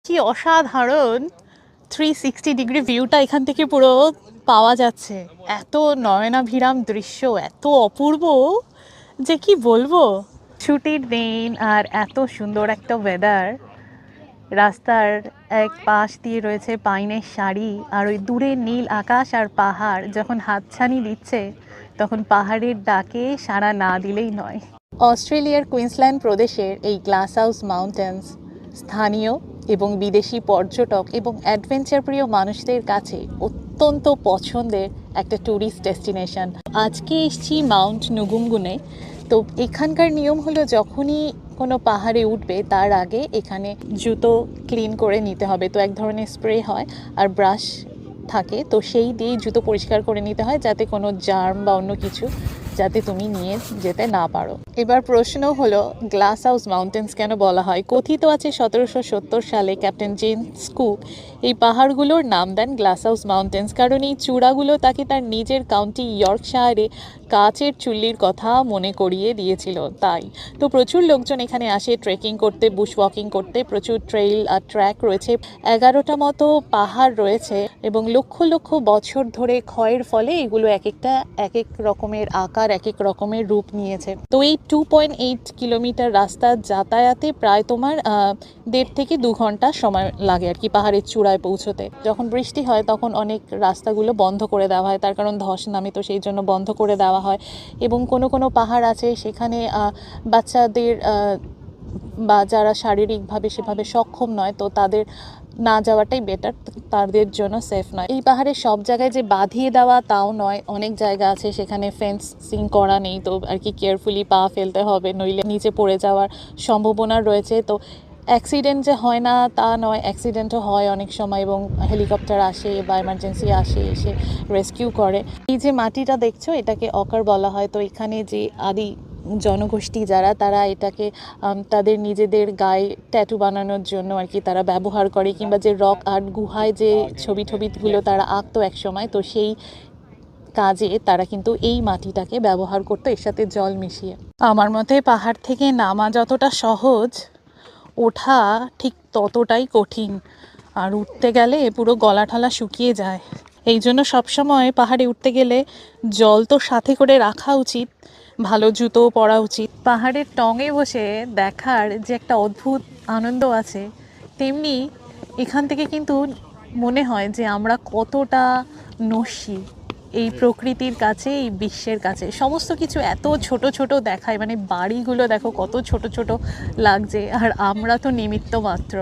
কি অসাধারণ 360 ডিগ্রি ভিউটা এখান থেকে পুরো পাওয়া যাচ্ছে। এত নয়নাভিরাম দৃশ্য, এত অপূর্ব যে কি বলবো। ছুটির দিন আর এত সুন্দর একটা ওয়েদার। রাস্তার এক পাশ দিয়ে রয়েছে পাইনের সারি, আর ওই দূরে নীল আকাশ আর পাহাড় যখন হাতছানি দিচ্ছে তখন পাহাড়ের ডাকে সাড়া না দিলেই নয়। অস্ট্রেলিয়ার কুইন্সল্যান্ড প্রদেশের এই গ্লাস হাউস মাউন্টেন্স স্থানীয় এবং বিদেশি পর্যটক এবং অ্যাডভেঞ্চার প্রিয় মানুষদের কাছে অত্যন্ত পছন্দের একটা ট্যুরিস্ট ডেস্টিনেশন। আজকে এসেছি মাউন্ট নুগুমগুনে। তো এখানকার নিয়ম হলো যখনই কোনো পাহাড়ে উঠবে তার আগে এখানে জুতো ক্লিন করে নিতে হবে। তো এক ধরনের স্প্রে হয় আর ব্রাশ থাকে, তো সেই দিয়েই জুতো পরিষ্কার করে নিতে হয় যাতে কোনো জার্ম বা অন্য কিছু যাতে তুমি নিয়ে যেতে না পারো। এবার প্রশ্ন হলো গ্লাস হাউস মাউন্টেন্স কেন বলা হয়। কথিত আছে 1770 সালে ক্যাপ্টেন জেমস কুক এই পাহাড়গুলোর নাম দেন গ্লাস হাউস মাউন্টেন্স, কারণ এই চূড়াগুলো তাকে তার নিজের কাউন্টি ইয়র্কশায়ারে কাচের চুল্লির কথা মনে করিয়ে দিয়েছিল। তাই তো প্রচুর লোকজন এখানে আসে ট্রেকিং করতে, বুশ ওয়াকিং করতে। প্রচুর ট্রেইল আর ট্র্যাক রয়েছে, 11টা মতো পাহাড় রয়েছে এবং লক্ষ লক্ষ বছর ধরে ক্ষয়ের ফলে এগুলো এক একটা এক এক রকমের আকার, এক এক রকমের রূপ নিয়েছে। তো এই 2.8 কিলোমিটার রাস্তা যাতায়াতে প্রায় তোমার 1.5 থেকে 2 ঘন্টা সময় লাগে আর কি পাহাড়ের চূড়ায় পৌঁছতে। যখন বৃষ্টি হয় তখন অনেক রাস্তাগুলো বন্ধ করে দেওয়া হয়, তার কারণ ধস নামে, তো সেই জন্য বন্ধ করে দেওয়া হয়। এবং কোনো কোনো পাহাড় আছে সেখানে বাচ্চাদের বা যারা শারীরিকভাবে সেভাবে সক্ষম নয় তো তাদের না যাওয়াটাই বেটার, তাদের জন্য সেফ নয়। এই পাহাড়ে সব জায়গায় যে বাঁধিয়ে দেওয়া তাও নয়, অনেক জায়গা আছে সেখানে ফেন্সিং করা নেই, তো আর কি কেয়ারফুলি পা ফেলতে হবে, নইলে নিচে পড়ে যাওয়ার সম্ভাবনা রয়েছে। তো অ্যাক্সিডেন্ট যে হয় না তা নয়, অ্যাক্সিডেন্টও হয় অনেক সময় এবং হেলিকপ্টার আসে বা এমার্জেন্সি আসে, এসে রেস্কিউ করে। এই যে মাটিটা দেখছো এটাকে অকার বলা হয়। তো এখানে যে আদি জনগোষ্ঠী যারা, তারা এটাকে তাদের নিজেদের গায়ে ট্যাটু বানানোর জন্য আর কি তারা ব্যবহার করে, কিংবা যে রক আর্ট গুহায় যে ছবিগুলো তারা আঁকতো এক সময়, তো সেই কাজে তারা কিন্তু এই মাটিটাকে ব্যবহার করতো এর সাথে জল মিশিয়ে। আমার মতে পাহাড় থেকে নামা যতটা সহজ, ওঠা ঠিক ততটাই কঠিন। আর উঠতে গেলে পুরো গলা ঠলা শুকিয়ে যায়। এই জন্য সবসময় পাহাড়ে উঠতে গেলে জল তো সাথে করে রাখা উচিত, ভালো জুতো পরা উচিত। পাহাড়ের টঙে বসে দেখার যে একটা অদ্ভুত আনন্দ আছে, তেমনি এখান থেকে কিন্তু মনে হয় যে আমরা কতটা নস্যি এই প্রকৃতির কাছে, এই বিশ্বের কাছে। সমস্ত কিছু এত ছোট ছোট দেখায়, মানে বাড়িগুলো দেখো কত ছোট ছোট লাগছে, আর আমরা তো নিমিত্ত মাত্র।